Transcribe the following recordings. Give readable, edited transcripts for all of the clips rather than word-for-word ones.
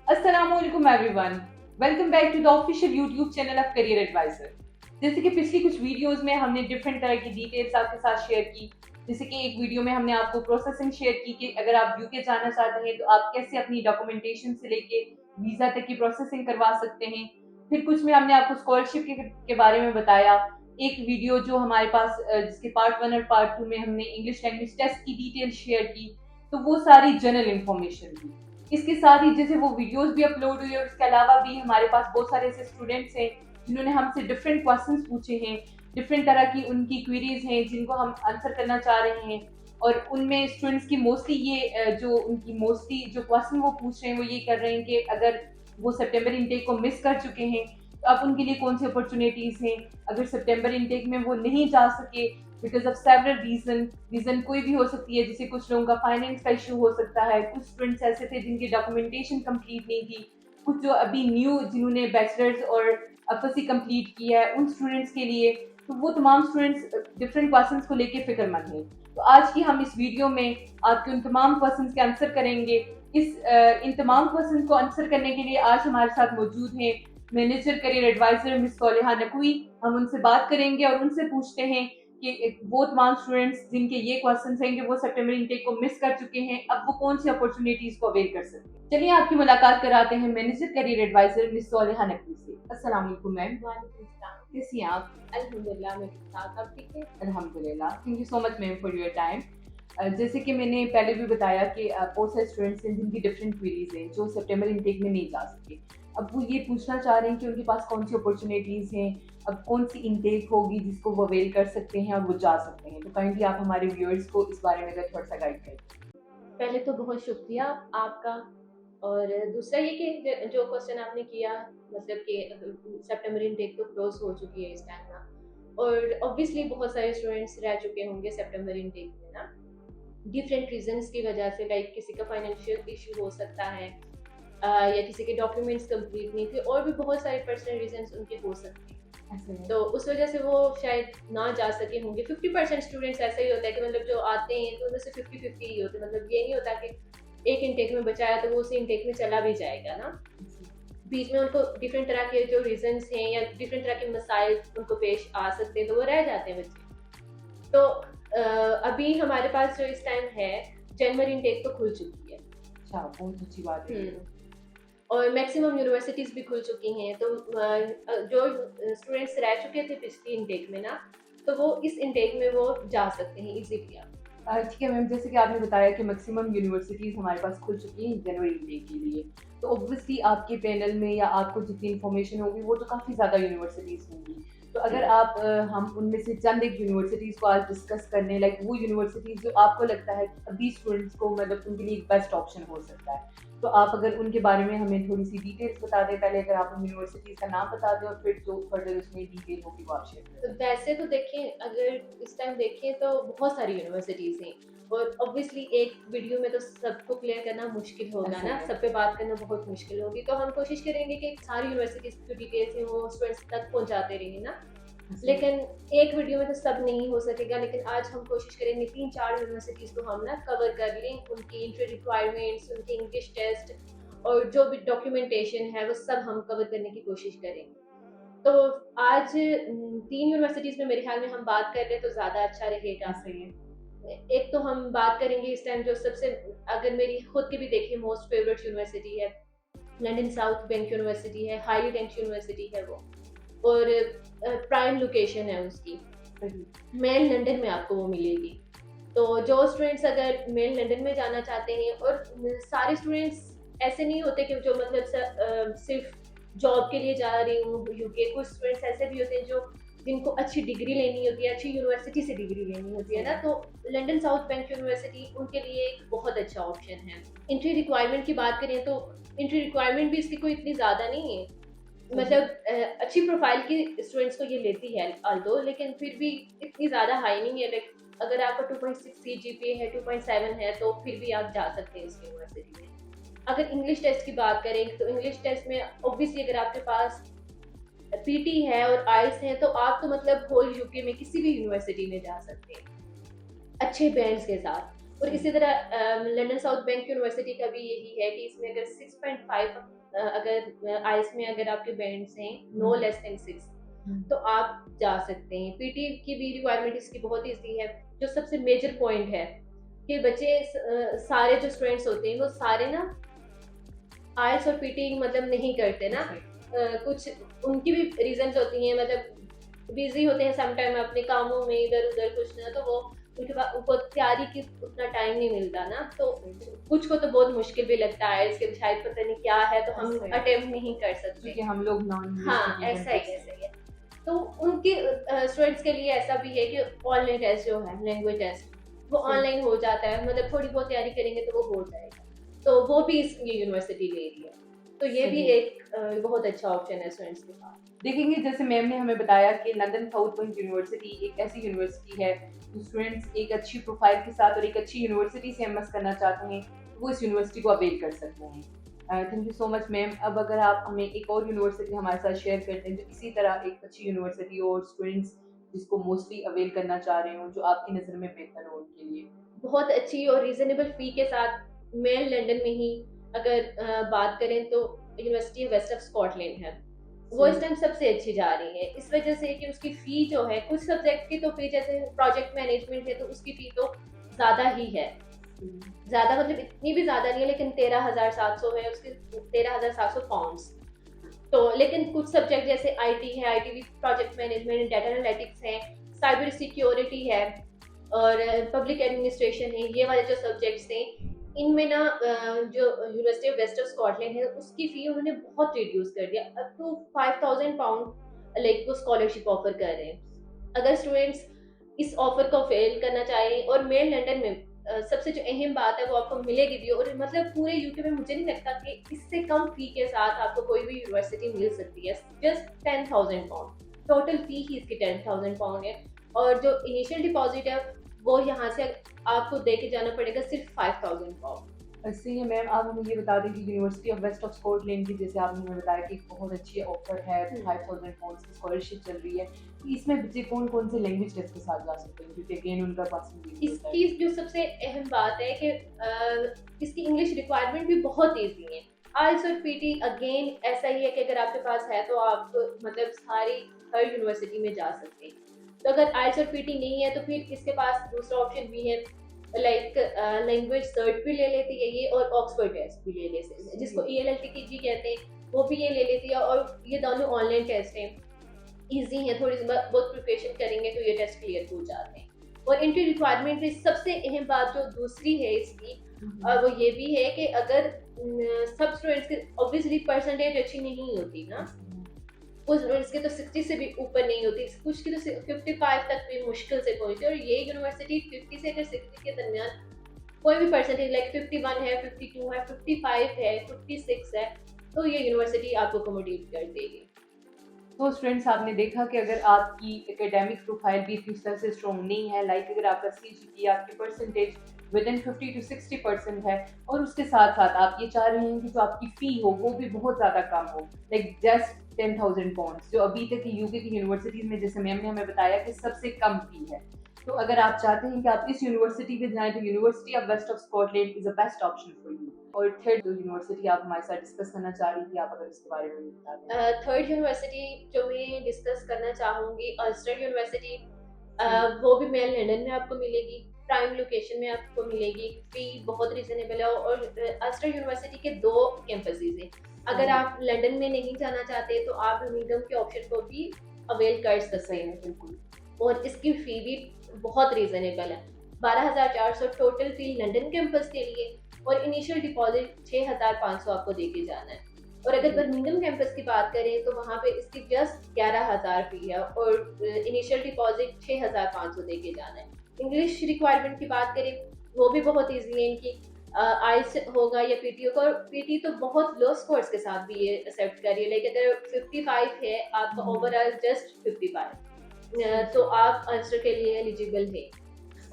अस्सलामुअलैकुम everyone, welcome back to the official YouTube channel of career advisor. जैसे कि पिछली कुछ वीडियोस में हमने डिफरेंट तरह की डिटेल्स आपके साथ शेयर की। जैसे कि एक वीडियो में हमने आपको प्रोसेसिंग शेयर की कि अगर आप यूके जाना चाहते हैं तो आप कैसे अपनी डॉक्यूमेंटेशन से लेके वीजा तक की प्रोसेसिंग करवा सकते हैं। फिर कुछ में हमने आपको स्कॉलरशिप के बारे में बताया। एक वीडियो जो हमारे पास जिसके पार्ट 1 और पार्ट 2 में हमने इंग्लिश लैंग्वेज टेस्ट की डिटेल शेयर की, तो वो सारी जनरल इंफॉर्मेशन थी। इसके साथ ही जैसे वो वीडियोस भी अपलोड हुई और इसके अलावा भी हमारे पास बहुत सारे ऐसे स्टूडेंट्स हैं जिन्होंने हमसे डिफरेंट क्वेश्चंस पूछे हैं, डिफरेंट तरह की उनकी क्वेरीज हैं जिनको हम आंसर करना चाह रहे हैं। और उनमें स्टूडेंट्स की मोस्टली ये जो उनकी मोस्टली जो क्वेश्चन वो पूछ रहे हैं वो ये कर रहे हैं कि अगर वो सितंबर इनटेक को मिस कर चुके हैं तो अब उनके लिए कौन सी अपॉर्चुनिटीज हैं। अगर सितंबर इनटेक में वो नहीं जा सके बिकॉज ऑफ सेवरल रीजन कोई भी हो सकती है, जैसे कुछ लोगों का फाइनेंस का इशू हो सकता है, कुछ स्टूडेंट्स ऐसे थे जिनकी डॉक्यूमेंटेशन कंप्लीट नहीं थी, कुछ जो अभी न्यू जिन्होंने बैचलर्स और एफएससी कंप्लीट किया है उन स्टूडेंट्स के लिए। तो वो तमाम स्टूडेंट्स डिफरेंट क्वेश्चंस को लेके फिक्रमंद हैं। तो आज की हम इस वीडियो में आपके उन तमाम क्वेश्चंस के आंसर करेंगे। इन तमाम क्वेश्चंस को आंसर करने के लिए आज हमारे साथ मौजूद हैं manager career advisor miss Soleha Naqvi. हम उनसे बात करेंगे और उनसे पूछते हैं कि वो तमाम स्टूडेंट्स जिनके ये क्वेश्चन हैं कि वो सितंबर इनटेक को मिस कर चुके हैं, अब वो कौन सी अपॉर्चुनिटीज को अवेल कर सकते हैं। चलिए आपकी मुलाकात कराते हैं manager career advisor miss Soleha Naqvi से। अस्सलाम वालेकुम मैम। कैसी हैं आप? अल्हम्दुलिल्लाह मैं ठीक ठाक। आप ठीक है? अल्हम्दुलिल्लाह, thank you so much ma'am for your time. जैसे कि मैंने पहले भी बताया कि बहुत सारे स्टूडेंट्स हैं जिनकी डिफरेंट क्वेरीज हैं जो सितंबर इनटेक में नहीं जा सके। अब वो ये पूछना चाह रहे हैं कि उनके पास कौन सी अपॉर्चुनिटीज़ हैं, अब कौन सी इनटेक होगी जिसको वो अवेल कर सकते हैं और वो जा सकते हैं। तो काइंडली आप हमारे व्यूअर्स को इस बारे में अगर थोड़ा सा गाइड करें। पहले तो बहुत शुक्रिया आपका। और दूसरा ये कि जो क्वेश्चन आपने किया, मतलब कि सितंबर इनटेक तो क्लोज हो चुकी है इस टाइम ना, और ऑब्वियसली बहुत सारे स्टूडेंट्स रह चुके होंगे सितंबर इनटेक में ना, डिफरेंट रीजंस की वजह से। लाइक किसी का फाइनेंशियल इशू हो सकता है, या किसी के डॉक्यूमेंट्स कंप्लीट नहीं थे, और भी बहुत सारे पर्सनल रीजंस उनके हो सकते हैं। ऐसे है। तो उस वजह से वो शायद ना जा सके होंगे। 50% स्टूडेंट्स ऐसा ही होता है कि मतलब जो आते हैं तो उनमें से 50-50 ही होते हैं। मतलब ये नहीं होता कि एक इनटेक में बचाया तो वो उसी इनटेक में चला भी जाएगा ना। बीच में उनको डिफरेंट तरह के जो रीजंस हैं या डिफरेंट तरह के मसाइल उनको पेश आ सकते हैं, तो वो रह जाते हैं बच्चे। तो अभी हमारे पास जो इस टाइम है, जनवरी इनटेक तो खुल चुकी है। अच्छा, बहुत अच्छी बात है। और मैक्सिमम यूनिवर्सिटीज़ भी खुल चुकी हैं। तो जो स्टूडेंट्स रह चुके थे पिछली इनटेक में ना, तो वो इस इनटेक में वो जा सकते हैं इजीली। ठीक है मैम, जैसे कि आपने बताया कि मैक्सिमम यूनिवर्सिटीज़ हमारे पास खुल चुकी हैं जनवरी इनटेक के लिए। तो ऑब्वियसली आपके पैनल में या आपको जितनी इन्फॉर्मेशन होगी वो तो काफ़ी ज़्यादा यूनिवर्सिटीज़ होंगी। तो अगर आप हम उनमें से चंद एक यूनिवर्सिटीज़ को आज डिस्कस करने, लाइक वो यूनिवर्सिटीज़ जो आपको लगता है कि अभी स्टूडेंट्स को मतलब उनके लिए एक बेस्ट ऑप्शन हो सकता है, तो आप अगर उनके बारे में हमें थोड़ी सी डिटेल्स बता दें। पहले अगर आप उन यूनिवर्सिटीज़ का नाम बता दें और फिर जो फर्दर उसमें डिटेल होगी वो आप शेयर करें। तो वैसे तो देखें, अगर इस टाइम देखें तो बहुत सारी यूनिवर्सिटीज़ हैं, और ऑब्वियसली एक वीडियो में तो सबको क्लियर करना मुश्किल होगा ऐसे ना, है। सब पे बात करना बहुत मुश्किल होगी। तो हम कोशिश करेंगे कि सारी यूनिवर्सिटीज़ की जो डिटेल्स हैं वो स्टूडेंट्स तक पहुँचाते रहें ना। ऐसे है। लेकिन एक वीडियो में तो सब नहीं हो सकेगा, लेकिन आज हम कोशिश करेंगे 3-4 यूनिवर्सिटीज़ को हम ना कवर कर लें, उनकी एंट्री रिक्वायरमेंट्स, उनके इंग्लिश टेस्ट और जो भी डॉक्यूमेंटेशन है वो सब हम कवर करने की कोशिश करेंगे। तो आज 3 यूनिवर्सिटीज़ में मेरे ख्याल में हम बात कर लें तो ज़्यादा अच्छा रहेगा। ऐसे ही है। एक तो हम बात करेंगे इस टाइम जो सबसे, अगर मेरी खुद की भी देखें, मोस्ट फेवरेट यूनिवर्सिटी है, लंदन साउथ बैंक यूनिवर्सिटी है, हाईली रैंक्ड यूनिवर्सिटी है वो, और प्राइम लोकेशन है उसकी, सही। मेन लंदन में आपको वो मिलेगी। तो जो स्टूडेंट्स अगर मेन लंदन में जाना चाहते हैं, और सारे स्टूडेंट्स ऐसे नहीं होते कि जो मतलब सिर्फ जॉब के लिए जा रही हूँ यूके। कुछ स्टूडेंट्स ऐसे भी होते हैं जो जिनको अच्छी डिग्री लेनी होती है, अच्छी यूनिवर्सिटी से डिग्री लेनी होती है ना, तो लंदन साउथ बैंक यूनिवर्सिटी उनके लिए एक बहुत अच्छा ऑप्शन है। एंट्री रिक्वायरमेंट की बात करें तो एंट्री रिक्वायरमेंट भी इसकी कोई इतनी ज़्यादा नहीं है। मतलब अच्छी प्रोफाइल की स्टूडेंट्स को ये लेती है अल्दो, लेकिन फिर भी इतनी ज़्यादा हाई नहीं है। लाइक अगर आपका 2.6 सीजीपीए है, 2.7 है, तो फिर भी आप जा सकते हैं इस यूनिवर्सिटी में। अगर इंग्लिश टेस्ट की बात करें तो इंग्लिश टेस्ट में ऑब्वियसली अगर आपके पास पीटी है और आइल्स है तो आप तो मतलब होल यूके में किसी भी यूनिवर्सिटी में जा सकते हैं अच्छे बैंड्स के साथ। और इसी तरह लंदन साउथ बैंक यूनिवर्सिटी का भी यही है कि इसमें अगर 6.5 अगर आइल्स में अगर आपके बैंड्स हैं नो लेस देन 6 तो आप जा सकते हैं। पीटी की भी रिक्वायरमेंट इसकी बहुत ईजी है। जो सबसे मेजर पॉइंट है कि बच्चे सारे जो स्टूडेंट्स होते हैं वो सारे ना आइल्स और पीटी मतलब नहीं करते ना। कुछ उनकी भी रीजंस होती हैं, मतलब बिजी होते हैं समटाइम अपने कामों में इधर उधर कुछ ना, तो वो उनके पास उनको तैयारी की उतना टाइम नहीं मिलता ना, तो कुछ को तो बहुत मुश्किल भी लगता है आइल्स के शायद पता नहीं क्या है तो हम अटेम्प्ट नहीं कर सकते क्योंकि हम लोग नॉन हाँ ऐसा ही है। तो उनके स्टूडेंट्स के लिए ऐसा भी है कि ऑनलाइन टेस्ट जो है लैंग्वेज टेस्ट वो ऑनलाइन हो जाता है, मतलब थोड़ी बहुत तैयारी करेंगे तो वो हो जाएगा, तो वो भी ये यूनिवर्सिटी ले रही है, तो ये भी एक बहुत अच्छा ऑप्शन है स्टूडेंट्स के पास। देखेंगे जैसे मैम ने हमें बताया कि लंदन साउथ वेस्ट यूनिवर्सिटी एक ऐसी यूनिवर्सिटी है जो स्टूडेंट्स एक अच्छी प्रोफाइल के साथ और एक अच्छी यूनिवर्सिटी से एमएस करना चाहते हैं वो इस यूनिवर्सिटी को अवेल कर सकते हैं। Thank you so much ma'am. अब अगर आप हमें एक और यूनिवर्सिटी हमारे साथ शेयर करते हैं जो इसी तरह एक अच्छी यूनिवर्सिटी और स्टूडेंट्स जिसको मोस्टली अवेल करना चाह रहे हो, जो आपकी नज़र में बेहतर हो उनके लिए। बहुत अच्छी और रीजनेबल फी के साथ मेन लंदन में ही अगर बात करें तो यूनिवर्सिटी वेस्ट ऑफ स्कॉटलैंड है, वो इस टाइम सबसे अच्छी जा रही है इस वजह से कि उसकी फी जो है कुछ सब्जेक्ट की तो फी जैसे प्रोजेक्ट मैनेजमेंट है तो उसकी फी तो ज़्यादा ही है, ज़्यादा मतलब इतनी भी ज़्यादा नहीं है, लेकिन 13,700 है उसकी, 13,700 पाउंड्स। तो लेकिन कुछ सब्जेक्ट जैसे आईटी है, IT with project management, data analytics है, साइबर सिक्योरिटी है और पब्लिक एडमिनिस्ट्रेशन है, ये वाले जो सब्जेक्ट्स हैं इनमें ना जो University of West of Scotland है उसकी फी उन्होंने बहुत रिड्यूस कर दिया, अप टू 5,000 पाउंड लाइक वो स्कॉलरशिप ऑफर कर रहे हैं। अगर स्टूडेंट्स इस ऑफर को फेल करना चाहें और मेन लंदन में सबसे जो अहम बात है वो आपको मिलेगी भी, और मतलब पूरे यूके में मुझे नहीं लगता कि इससे कम फी के साथ आपको कोई भी यूनिवर्सिटी मिल सकती है। जस्ट 10,000 पाउंड टोटल फी ही इसकी 10,000 पाउंड है, और जो इनिशियल डिपॉजिट है वो यहाँ से आपको दे के जाना पड़ेगा सिर्फ 5,000 पाउंड। सही है मैम। आप हमें ये बता दें कि University of West of Scotland की जैसे आपने हमें बताया कि एक बहुत अच्छी ऑफर है, 5,000 पाउंड्स की स्कॉलरशिप चल रही है, तो इसमें बच्चे कौन कौन से लैंग्वेज टेस्ट के साथ जा सकते हैं, क्योंकि अगेन उनका पासिंग इसकी जो सबसे अहम बात है कि इसकी इंग्लिश रिक्वायरमेंट भी बहुत ईजी है। आइल्स और पीटी अगेन ऐसा ही है कि अगर आपके पास है तो आप मतलब सारी हर यूनिवर्सिटी में जा सकते हैं। तो अगर आइल्स और पीटी नहीं है तो फिर इसके पास दूसरा ऑप्शन भी है, लाइक लैंग्वेज सर्ट भी ले लेती है ये, और ऑक्सफोर्ड टेस्ट भी ले लेते हैं जिसको ELLTTG कहते हैं, वो भी ये ले लेती है, और ये दोनों ऑनलाइन टेस्ट हैं, ईजी है, थोड़ी बहुत प्रिपरेशन करेंगे तो ये टेस्ट क्लियर हो जाते हैं। और एंट्री रिक्वायरमेंट में सबसे अहम बात जो दूसरी है इसकी वो ये भी है कि अगर सब स्टूडेंट्स की ऑब्वियसली परसेंटेज अच्छी नहीं होती ना, कुछ स्टूडेंट्स के तो 60 से भी ऊपर नहीं होती, कुछ की तो 55 तक भी मुश्किल से पहुंचती है, और ये यूनिवर्सिटी 50 से 60 के दरमियान कोई भी परसेंटेज लाइक 51 है, 52 है, 55 है, 56 है, तो ये यूनिवर्सिटी आपको अकोमोडेट कर देगी। तो स्टूडेंट्स आपने देखा कि अगर आपकी एकेडमिक प्रोफाइल भी इस तरह से स्ट्रॉन्ग नहीं है, लाइक अगर आपका CGPA आपकी परसेंटेज विद इन 50 to 60% है, और उसके साथ साथ आप ये चाह रहे हैं कि जो आपकी फ़ी हो वो भी बहुत ज़्यादा कम हो, लाइक जस्ट 10,000 पाउंड्स, जो अभी तक की यूके की यूनिवर्सिटीज़ में जैसे मैम ने हमें बताया कि सबसे कम फ़ी है, तो अगर आप चाहते हैं कि आप इस यूनिवर्सिटी पे जाएं तो University of West of Scotland is a best option for you. और थर्ड जो यूनिवर्सिटी आप हमारे साथ डिस्कस करना चाह रही थी, आप अगर इसके बारे में बता दें। थर्ड यूनिवर्सिटी जो मैं डिस्कस करना चाहूँगी अल्स्टर यूनिवर्सिटी, वो भी मेन लंदन में आपको मिलेगी, प्राइम लोकेशन में आपको मिलेगी, फी बहुत रिजनेबल है, और अल्स्टर यूनिवर्सिटी के 2 कैंपसेस हैं। अगर आप लंदन में नहीं जाना चाहते तो आप बर्मिंघम के ऑप्शन को भी अवेल कर सकते हैं बिल्कुल, और इसकी फी भी बहुत रीजनेबल है, 12,400 टोटल फी लंदन कैंपस के लिए, और इनिशियल डिपॉजिट 6,500 आपको देके जाना है। और अगर बर्मिंघम कैंपस की बात करें तो वहाँ पे इसकी जस्ट 11,000 फी है, और इनिशियल डिपॉजिट 6,500 देके जाना है। इंग्लिश रिक्वायरमेंट की बात करें वो भी बहुत ईजी है इनकी, आइल्स होगा या पीटी होगा, और पीटी तो बहुत लो स्कोर्स के साथ भी ये एक्सेप्ट कर रही है, लाइक अगर 55 है आपका ओवरऑल जस्ट 55, तो आप आंसर के लिए एलिजिबल है।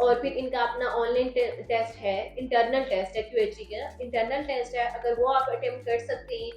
और फिर इनका अपना ऑनलाइन टेस्ट है, इंटरनल टेस्ट है, QHE का इंटरनल टेस्ट है, अगर वो आप अटेम्प्ट कर सकते हैं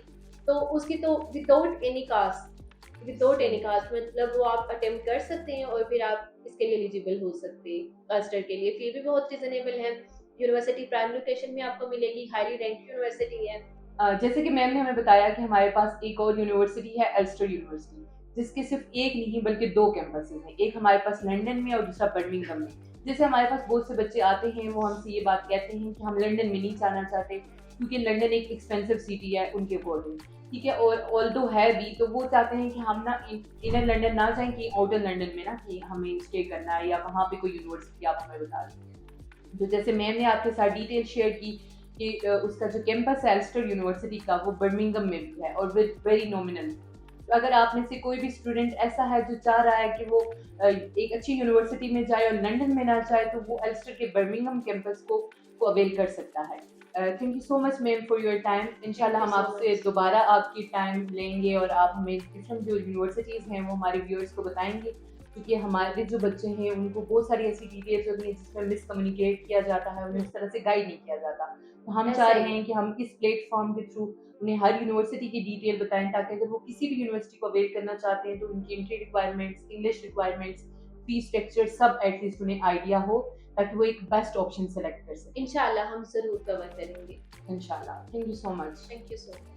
तो उसकी तो विदाउट एनी कास्ट मतलब वो आप अटेम्प्ट कर सकते हैं, और फिर आप इसके लिए एलिजिबल हो सकते हैं। अल्स्टर के लिए फी भी बहुत रिजनेबल है, यूनिवर्सिटी प्राइम लोकेशन में आपको मिलेगी, हाईली रैंक यूनिवर्सिटी है, जैसे कि मैम ने हमें बताया कि हमारे पास एक और यूनिवर्सिटी है, एल्स्टर यूनिवर्सिटी, जिसके सिर्फ एक नहीं बल्कि 2 कैंपसेस हैं। एक हमारे पास लंदन में और दूसरा बर्मिंघम में। जैसे हमारे पास बहुत से बच्चे आते हैं, वो हमसे ये बात कहते हैं कि हम लंदन में नहीं जाना चाहते क्योंकि लंदन एक एक्सपेंसिव सिटी है उनके अकॉर्डिंग, ठीक है? और ऑल्दो है भी, तो वो चाहते हैं कि हम ना इनर लंदन ना जाएँ, कि आउटर लंदन में ना कि हमें स्टे करना है या वहाँ पे कोई यूनिवर्सिटी आप हमें बता दें। तो जैसे मैम ने आपके साथ डिटेल शेयर की कि उसका जो कैंपस है एल्स्टर यूनिवर्सिटी का, वो बर्मिंघम में भी है और विद वेरी नॉमिनल। तो अगर आप में से कोई भी स्टूडेंट ऐसा है जो चाह रहा है कि वो एक अच्छी यूनिवर्सिटी में जाए और लंदन में ना जाए, तो वो एल्स्टर के बर्मिंघम कैंपस को अवेल कर सकता है। Thank you so much ma'am for your time. इंशाल्लाह Thank हम you so आपसे much. दोबारा आपकी टाइम लेंगे और आप हमें डिफरेंट जो यूनिवर्सिटीज़ हैं वो हमारे व्यूअर्स को बताएंगे, क्योंकि हमारे जो बच्चे हैं उनको बहुत सारी ऐसी डिटेल्स होती हैं जिसमें मिसकम्युनिकेट किया जाता है, उन्हें उस तरह से गाइड नहीं किया जाता। तो हम ऐसा चाह ही रहे है। हैं कि हम इस प्लेटफॉर्म के थ्रू उन्हें हर यूनिवर्सिटी की डिटेल बताएं, ताकि अगर वो किसी भी यूनिवर्सिटी को अवेल करना चाहते हैं तो उनकी entry requirements, English requirements, fees structure सब एटलीस्ट उन्हें आइडिया हो, ताकि वो एक बेस्ट ऑप्शन सेलेक्ट कर सकें। इंशाल्लाह हम ज़रूर कवर करेंगे। इंशाल्लाह। Thank you so much. Thank you so much.